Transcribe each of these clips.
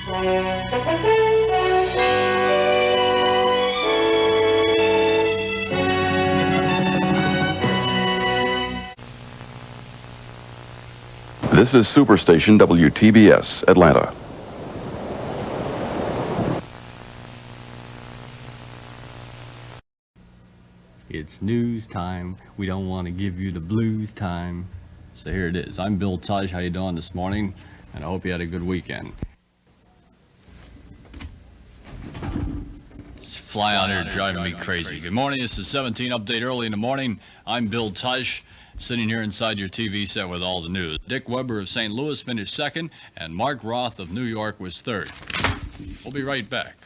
This is Superstation WTBS, Atlanta. It's news time. We don't want to give you the blues time. So here it is. I'm Bill Tudge. How you doing this morning? And I hope you had a good weekend. This fly out here driving me crazy. Good morning. This is 17 Update early in the morning. I'm Bill Tudge, sitting here inside your TV set with all the news. Dick Weber of St. Louis finished second, and Mark Roth of New York was third. We'll be right back.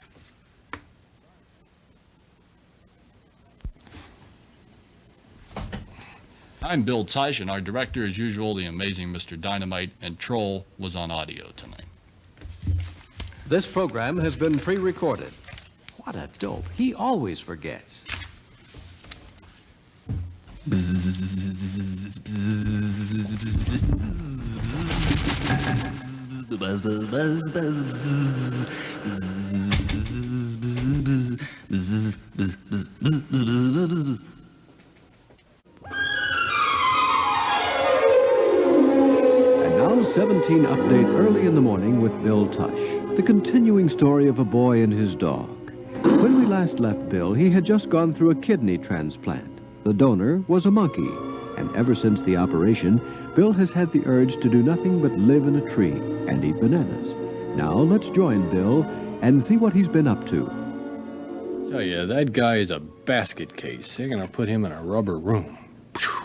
I'm Bill Teich, and our director, as usual, the amazing Mr. Dynamite, and Troll was on audio tonight. This program has been pre-recorded. What a dope. He always forgets. And now 17 Update early in the morning with Bill Tush. The continuing story of a boy and his dog. When we last left Bill, he had just gone through a kidney transplant. The donor was a monkey, and ever since the operation, Bill has had the urge to do nothing but live in a tree and eat bananas. Now let's join Bill and see what he's been up to. Tell you, that guy is a basket case. They're gonna put him in a rubber room. Whew.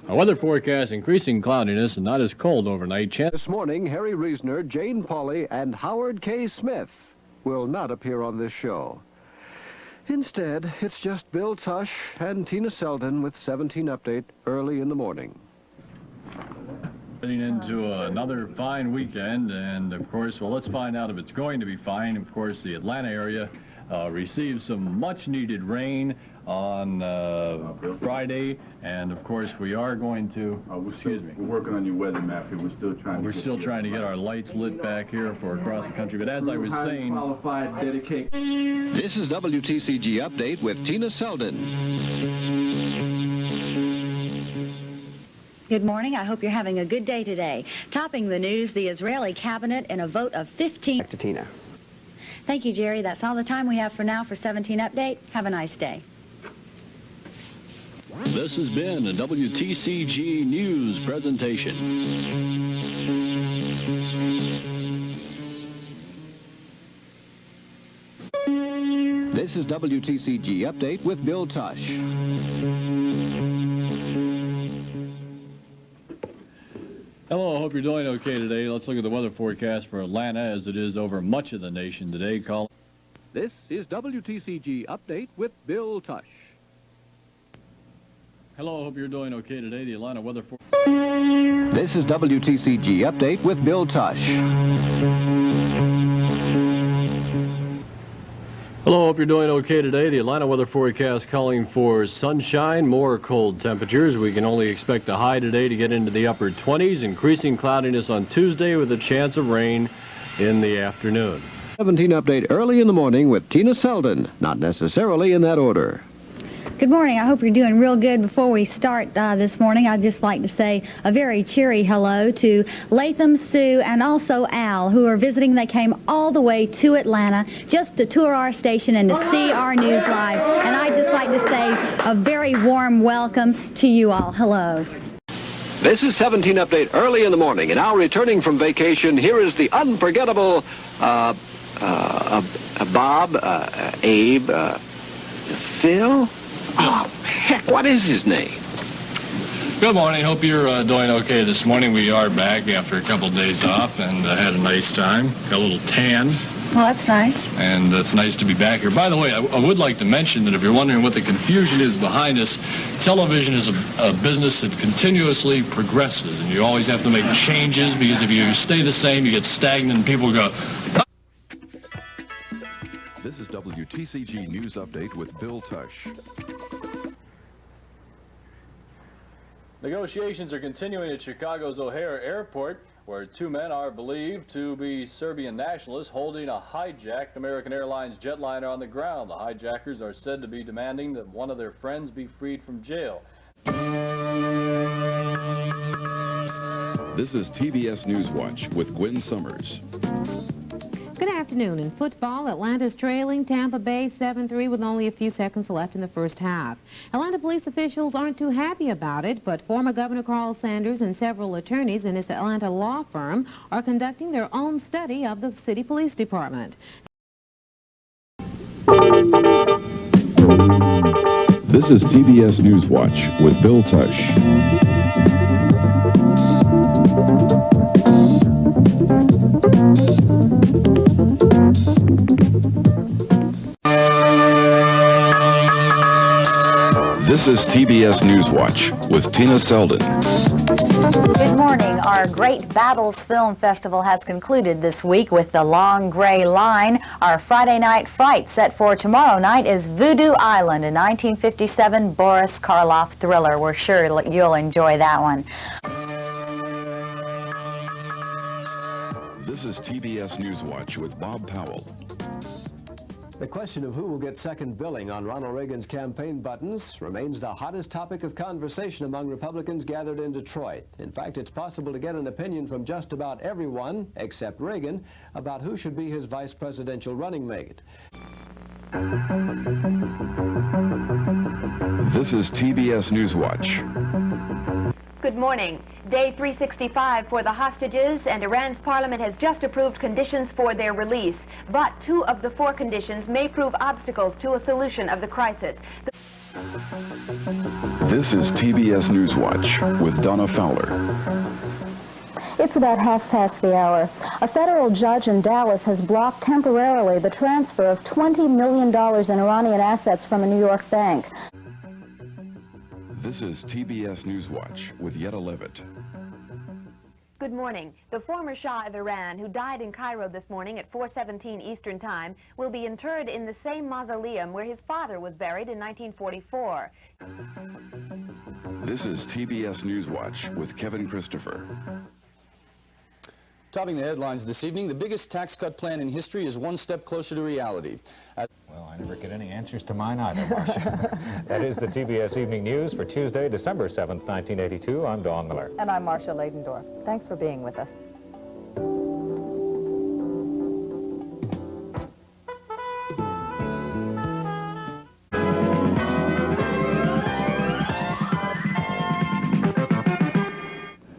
Our weather forecast, increasing cloudiness and not as cold overnight. This morning, Harry Reasoner, Jane Pauley, and Howard K. Smith will not appear on this show. Instead, it's just Bill Tush and Tina Selden with 17 Update early in the morning. Heading into another fine weekend, and of course, well, let's find out if it's going to be fine. Of course, the Atlanta area received some much-needed rain on Friday, and of course, we are going to. Excuse me. We're working on your weather map here. We're still trying. To get our lights lit back here for across the country. But as I was saying, qualified, dedicated. This is WTCG Update with Tina Selden. Good morning. I hope you're having a good day today. Topping the news, the Israeli cabinet in a vote of 15. Back to Tina. Thank you, Jerry. That's all the time we have for now for 17 Update. Have a nice day. this has been a WTCG News presentation. This is WTCG Update with Bill Tush. Hello, I hope you're doing okay today. Let's look at the weather forecast for Atlanta as it is over much of the nation today. This is WTCG Update with Bill Tush. Hello, I hope you're doing okay today. The Atlanta weather forecast. This is WTCG Update with Bill Tush. Hello, hope you're doing okay today. The Atlanta weather forecast calling for sunshine, more cold temperatures. We can only expect a high today to get into the upper 20s, increasing cloudiness on Tuesday with a chance of rain in the afternoon. 17 Update early in the morning with Tina Selden, not necessarily in that order. Good morning. I hope you're doing real good. Before we start this morning, I'd just like to say a very cheery hello to Latham, Sue, and also Al, who are visiting. They came all the way to Atlanta just to tour our station and to see our news live. And I'd just like to say a very warm welcome to you all. Hello. This is 17 Update early in the morning, and now returning from vacation, here is the unforgettable Bob, Abe, Phil? Oh, heck, what is his name? Good morning. Hope you're doing okay this morning. We are back after a couple of days off and had a nice time. Got a little tan. Well, that's nice. And it's nice to be back here. By the way, I would like to mention that if you're wondering what the confusion is behind us, television is a business that continuously progresses, and you always have to make changes, because if you stay the same, you get stagnant, and people go... This is WTCG News Update with Bill Tush. Negotiations are continuing at Chicago's O'Hare Airport, where where two men are believed to be Serbian nationalists holding a hijacked American Airlines jetliner on the ground. The hijackers are said to be demanding that one of their friends be freed from jail. This is TBS Newswatch with Gwen Summers. Good afternoon. In football, Atlanta's trailing Tampa Bay 7-3 with only a few seconds left in the first half. Atlanta police officials aren't too happy about it, but former Governor Carl Sanders and several attorneys in his Atlanta law firm are conducting their own study of the city police department. This is TBS Newswatch with Bill Tush. This is TBS Newswatch with Tina Selden. Good morning. Our Great Battles Film Festival has concluded this week with The Long Gray Line. Our Friday night fright set for tomorrow night is Voodoo Island, a 1957 Boris Karloff thriller. We're sure you'll enjoy that one. This is TBS Newswatch with Bob Powell. The question of who will get second billing on Ronald Reagan's campaign buttons remains the hottest topic of conversation among Republicans gathered in Detroit. In fact, it's possible to get an opinion from just about everyone, except Reagan, about who should be his vice presidential running mate. This is TBS Newswatch. Good morning. Day 365 for the hostages, and Iran's parliament has just approved conditions for their release. But 2 of the 4 conditions may prove obstacles to a solution of the crisis. This is TBS Newswatch with Donna Fowler. It's about 1:30. A federal judge in Dallas has blocked temporarily the transfer of $20 million in Iranian assets from a New York bank. This is TBS Newswatch with Yetta Levitt. Good morning. The former Shah of Iran, who died in Cairo this morning at 4:17 Eastern Time, will be interred in the same mausoleum where his father was buried in 1944. This is TBS Newswatch with Kevin Christopher. Topping the headlines this evening, the biggest tax cut plan in history is one step closer to reality. Well, I never get any answers to mine either, Marcia. That is the TBS Evening News for Tuesday, December 7th, 1982. I'm Dawn Miller. And I'm Marcia Ladendorf. Thanks for being with us.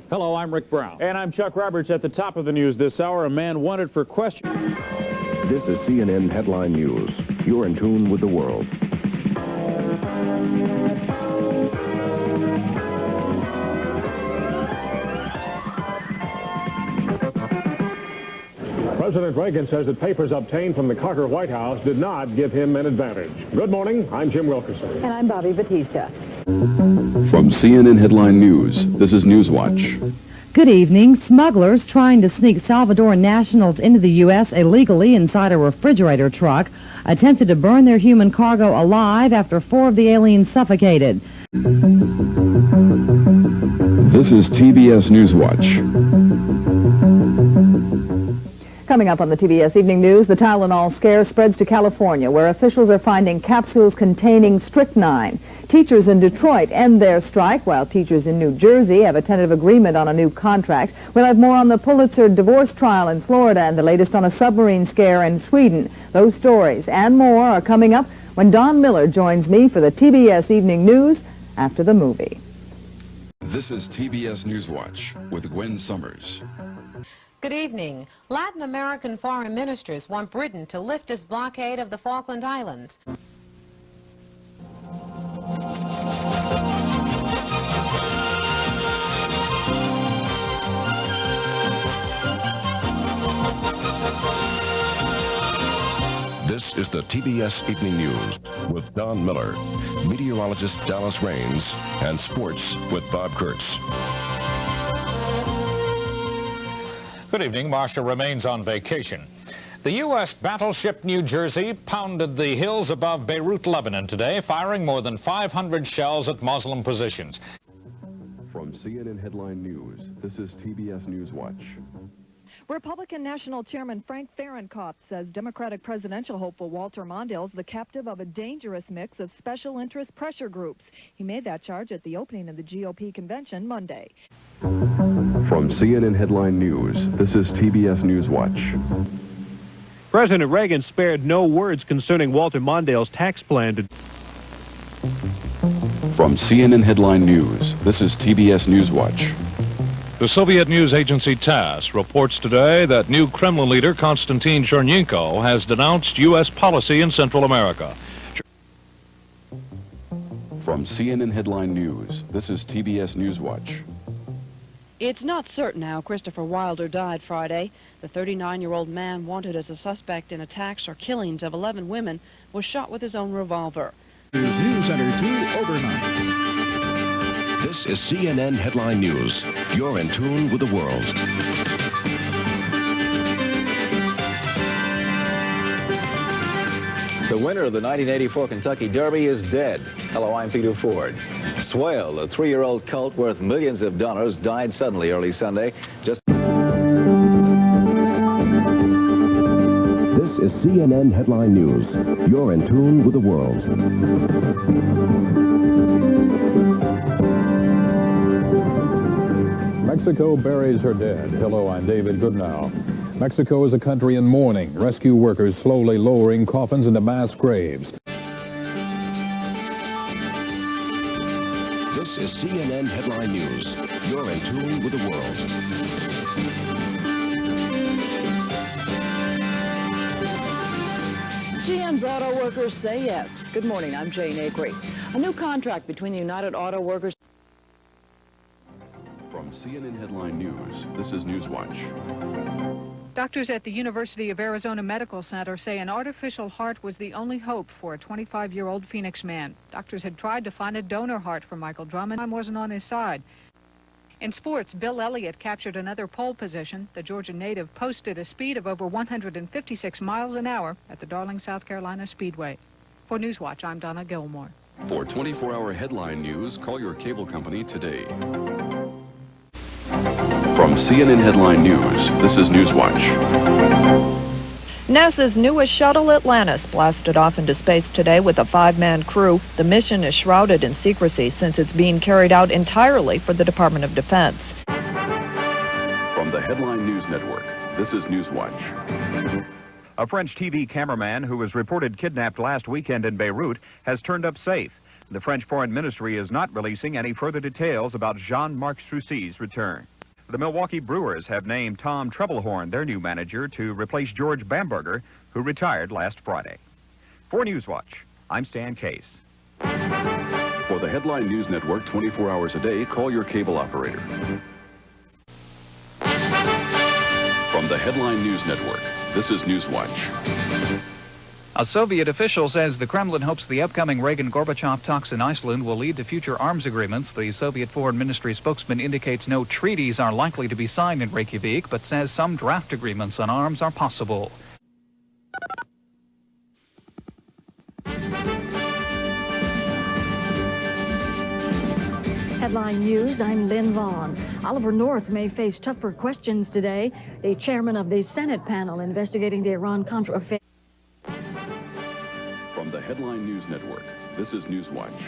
Hello, I'm Rick Brown. And I'm Chuck Roberts. At the top of the news this hour, a man wanted for questioning. This is CNN Headline News. You're in tune with the world. President Reagan says that papers obtained from the Carter White House did not give him an advantage. Good morning. I'm Jim Wilkerson. And I'm Bobbie Battista. From CNN Headline News, this is Newswatch. Good evening. Smugglers trying to sneak Salvadoran nationals into the U.S. illegally inside a refrigerator truck attempted to burn their human cargo alive after 4 of the aliens suffocated. This is TBS Newswatch. Coming up on the TBS Evening News, the Tylenol scare spreads to California, where officials are finding capsules containing strychnine. Teachers in Detroit end their strike, while teachers in New Jersey have a tentative agreement on a new contract. We'll have more on the Pulitzer divorce trial in Florida and the latest on a submarine scare in Sweden. Those stories and more are coming up when Don Miller joins me for the TBS Evening News after the movie. This is TBS Newswatch with Gwen Summers. Good evening. Latin American foreign ministers want Britain to lift its blockade of the Falkland Islands. This is the TBS Evening News with Don Miller, meteorologist Dallas Raines, and sports with Bob Kurtz. Good evening. Marcia remains on vacation. The U.S. battleship New Jersey pounded the hills above Beirut, Lebanon today, firing more than 500 shells at Muslim positions. From CNN Headline News, this is TBS Newswatch. Republican National Chairman Frank Fahrenkopf says Democratic presidential hopeful Walter Mondale is the captive of a dangerous mix of special interest pressure groups. He made that charge at the opening of the GOP convention Monday. From CNN Headline News, this is TBS Newswatch. President Reagan spared no words concerning Walter Mondale's tax plan to... From CNN Headline News, this is TBS Newswatch. The Soviet news agency TASS reports today that new Kremlin leader Konstantin Chernenko has denounced U.S. policy in Central America. From CNN Headline News, this is TBS Newswatch. It's not certain how Christopher Wilder died Friday. The 39-year-old man wanted as a suspect in attacks or killings of 11 women was shot with his own revolver. News Center 2 overnight. This is CNN Headline News. You're in tune with the world. The winner of the 1984 Kentucky Derby is dead. Hello, I'm Peter Ford. Swale, a 3-year-old colt worth millions of dollars, died suddenly early Sunday. This is CNN Headline News. You're in tune with the world. Mexico buries her dead. Hello, I'm David Goodnow. Mexico is a country in mourning. Rescue workers slowly lowering coffins into mass graves. This is CNN Headline News. You're in tune with the world. GM's auto workers say yes. Good morning, I'm Jane Acree. A new contract between the United Auto Workers... From CNN Headline News, this is Newswatch. Doctors at the University of Arizona Medical Center say an artificial heart was the only hope for a 25-year-old Phoenix man. Doctors had tried to find a donor heart for Michael Drummond. Time wasn't on his side. In sports, Bill Elliott captured another pole position. The Georgia native posted a speed of over 156 miles an hour at the Darling, South Carolina Speedway. For Newswatch, I'm Donna Gilmore. For 24-hour headline news, call your cable company today. From CNN Headline News, this is Newswatch. NASA's newest shuttle, Atlantis, blasted off into space today with a 5-man crew. The mission is shrouded in secrecy since it's being carried out entirely for the Department of Defense. From the Headline News Network, this is Newswatch. A French TV cameraman who was reported kidnapped last weekend in Beirut has turned up safe. The French Foreign Ministry is not releasing any further details about Jean-Marc Troussy's return. The Milwaukee Brewers have named Tom Troublehorn their new manager to replace George Bamberger, who retired last Friday. For Newswatch, I'm Stan Case. For the Headline News Network 24 hours a day, call your cable operator. From the Headline News Network, this is Newswatch. A Soviet official says the Kremlin hopes the upcoming Reagan-Gorbachev talks in Iceland will lead to future arms agreements. The Soviet Foreign Ministry spokesman indicates no treaties are likely to be signed in Reykjavik, but says some draft agreements on arms are possible. Headline News, I'm Lynn Vaughn. Oliver North may face tougher questions today. The chairman of the Senate panel investigating the Iran-Contra affair. From the Headline News Network, this is Newswatch.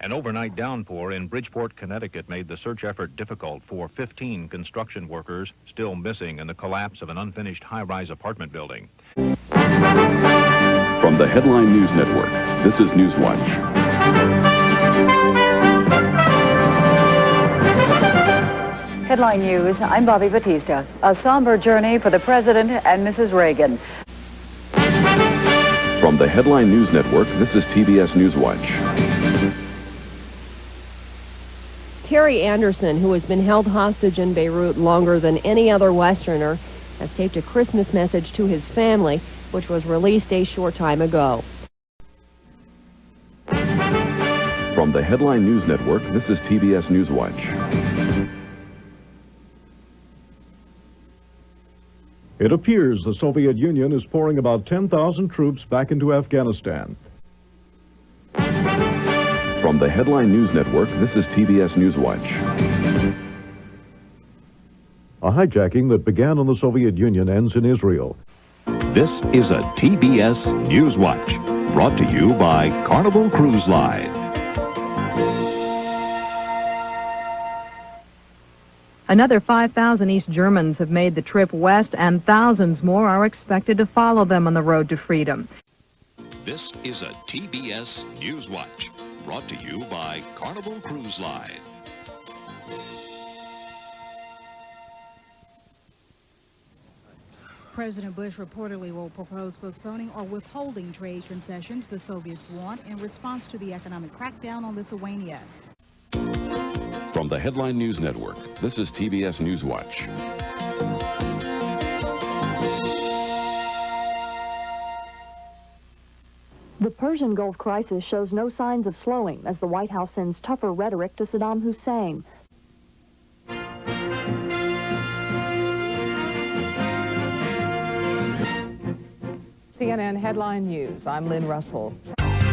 An overnight downpour in Bridgeport, Connecticut made the search effort difficult for 15 construction workers still missing in the collapse of an unfinished high-rise apartment building. From the Headline News Network, this is Newswatch. Headline News, I'm Bobbie Battista. A somber journey for the President and Mrs. Reagan. From the Headline News Network, this is TBS Newswatch. Terry Anderson, who has been held hostage in Beirut longer than any other Westerner, has taped a Christmas message to his family, which was released a short time ago. From the Headline News Network, this is TBS Newswatch. It appears the Soviet Union is pouring about 10,000 troops back into Afghanistan. From From the Headline News Network, this is TBS Newswatch. A hijacking that began in the Soviet Union ends in Israel. This is a TBS Newswatch, brought to you by Carnival Cruise Line. Another 5,000 East Germans have made the trip west, and thousands more are expected to follow them on the road to freedom. This is a TBS Newswatch, brought to you by Carnival Cruise Line. President Bush reportedly will propose postponing or withholding trade concessions the Soviets want in response to the economic crackdown on Lithuania. From the Headline News Network, this is TBS Newswatch. The Persian Gulf crisis shows no signs of slowing as the White House sends tougher rhetoric to Saddam Hussein. CNN Headline News. I'm Lynn Russell.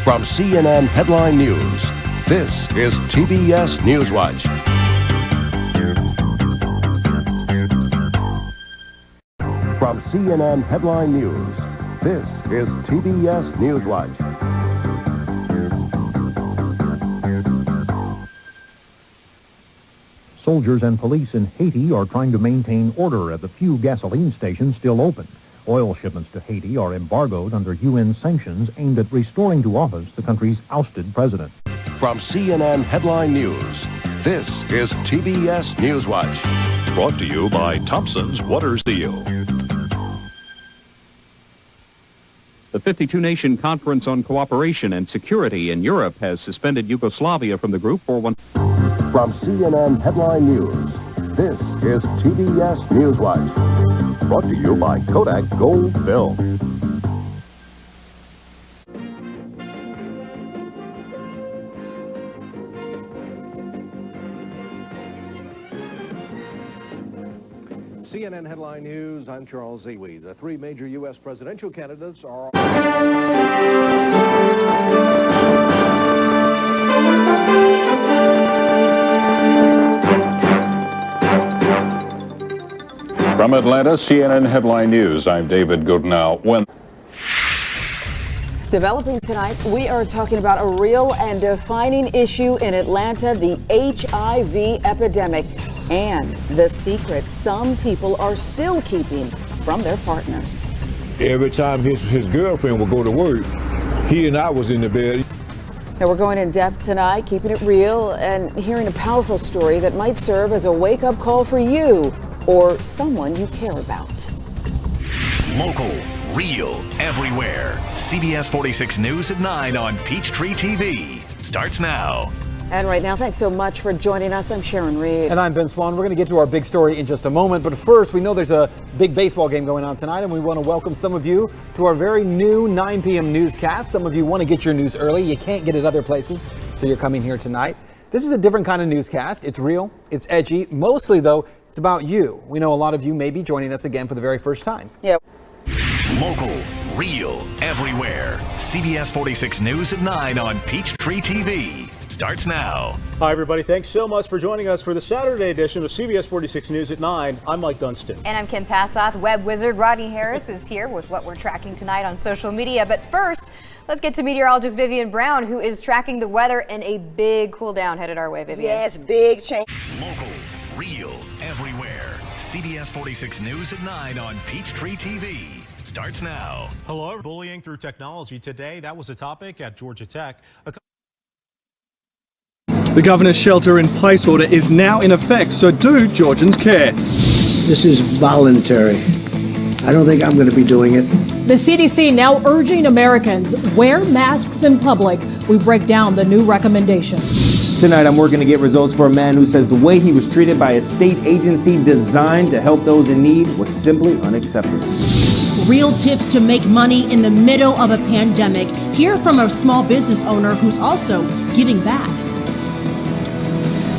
From CNN Headline News, this is TBS Newswatch. From CNN Headline News, this is TBS Newswatch. Soldiers and police in Haiti are trying to maintain order at the few gasoline stations still open. Oil shipments to Haiti are embargoed under UN sanctions aimed at restoring to office the country's ousted president. From CNN Headline News, this is TBS Newswatch. Brought to you by Thompson's Water Seal. The 52-nation Conference on Cooperation and Security in Europe has suspended Yugoslavia from the group for one. From CNN Headline News, this is TBS Newswatch. Brought to you by Kodak Gold Film. CNN Headline News, I'm Charles Zewe. The three major U.S. presidential candidates are... From Atlanta, CNN Headline News, I'm David Goodnow. Developing tonight, we are talking about a real and defining issue in Atlanta, the HIV epidemic, and the secrets some people are still keeping from their partners. Every time his girlfriend would go to work, he and I was in the bed. Now we're going in depth tonight, keeping it real, and hearing a powerful story that might serve as a wake-up call for you or someone you care about. Local, real, everywhere. CBS 46 News at 9 on Peachtree TV. Starts now. And right now, thanks so much for joining us. I'm Sharon Reed. And I'm Ben Swan. We're going to get to our big story in just a moment. But first, we know there's a big baseball game going on tonight, and we want to welcome some of you to our very new 9 p.m. newscast. Some of you want to get your news early. You can't get it other places, so you're coming here tonight. This is a different kind of newscast. It's real. It's edgy. Mostly, though, it's about you. We know a lot of you may be joining us again for the very first time. Yep. Local, real, everywhere. CBS 46 News at 9 on Peachtree TV. Starts now. Hi, everybody. Thanks so much for joining us for the Saturday edition of CBS 46 News at 9. I'm Mike Dunstan. And I'm Kim Passoff. Web wizard Rodney Harris is here with what we're tracking tonight on social media. But first, let's get to meteorologist Vivian Brown, who is tracking the weather, and a big cool down headed our way, Vivian. Yes, big change. Local, real, everywhere. CBS 46 News at 9 on Peachtree TV. Starts now. Hello. Bullying through technology today. That was a topic at Georgia Tech. The governor's shelter-in-place order is now in effect, so do Georgians care? This is voluntary. I don't think I'm going to be doing it. The CDC now urging Americans wear masks in public. We break down the new recommendation. Tonight, I'm working to get results for a man who says the way he was treated by a state agency designed to help those in need was simply unacceptable. Real tips to make money in the middle of a pandemic. Hear from a small business owner who's also giving back.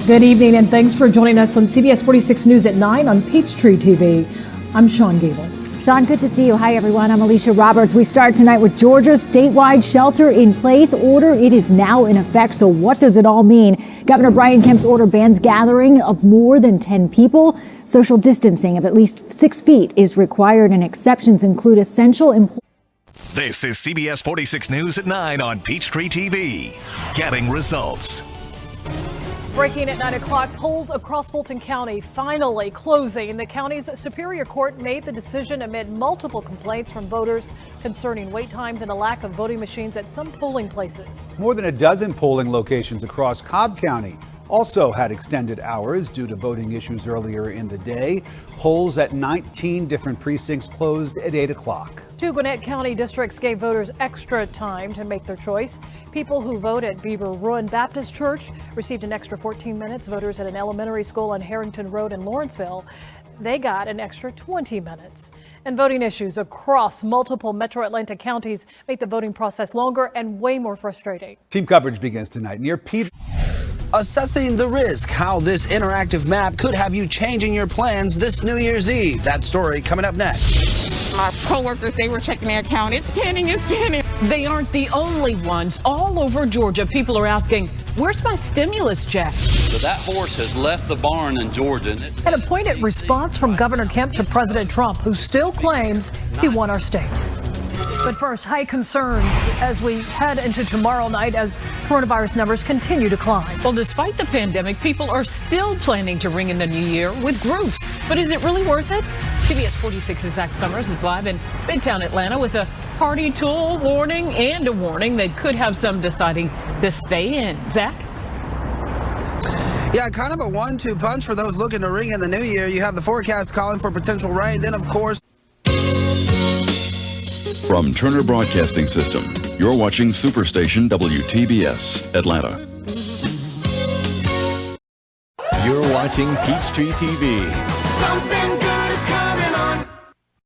Good evening, and thanks for joining us on CBS 46 News at 9 on Peachtree TV. I'm Sean Gables. Sean, good to see you. Hi, everyone. I'm Alicia Roberts. We start tonight with Georgia's statewide shelter-in-place order. It is now in effect. So what does it all mean? Governor Brian Kemp's order bans gathering of more than 10 people. Social distancing of at least 6 feet is required, and exceptions include essential employees. This is CBS 46 News at 9 on Peachtree TV. Getting results. Breaking at 9 o'clock, polls across Fulton County finally closing. The county's Superior Court made the decision amid multiple complaints from voters concerning wait times and a lack of voting machines at some polling places. More than a dozen polling locations across Cobb County also had extended hours due to voting issues earlier in the day. Polls at 19 different precincts closed at 8 o'clock. 2 Gwinnett County districts gave voters extra time to make their choice. People who vote at Beaver Ruin Baptist Church received an extra 14 minutes. Voters at an elementary school on Harrington Road in Lawrenceville, they got an extra 20 minutes. And voting issues across multiple metro Atlanta counties make the voting process longer and way more frustrating. Team coverage begins tonight near Peter. Assessing the risk, how this interactive map could have you changing your plans this New Year's Eve. That story coming up next. My coworkers, they were checking their account. It's pinning, it's pinning. They aren't the only ones. All over Georgia, people are asking, where's my stimulus check? So that horse has left the barn in Georgia. An appointed response from Governor Kemp to President Trump, who still claims he won our state. But first, high concerns as we head into tomorrow night as coronavirus numbers continue to climb. Well, despite the pandemic, people are still planning to ring in the new year with groups. But is it really worth it? CBS 46's Zach Summers is live in Midtown Atlanta with a party tool warning and a warning that could have some deciding to stay in. Zach? Yeah, kind of a 1-2 punch for those looking to ring in the new year. You have the forecast calling for potential rain. Then, of course, From Turner Broadcasting System, you're watching Superstation WTBS, Atlanta. You're watching Peachtree TV. Something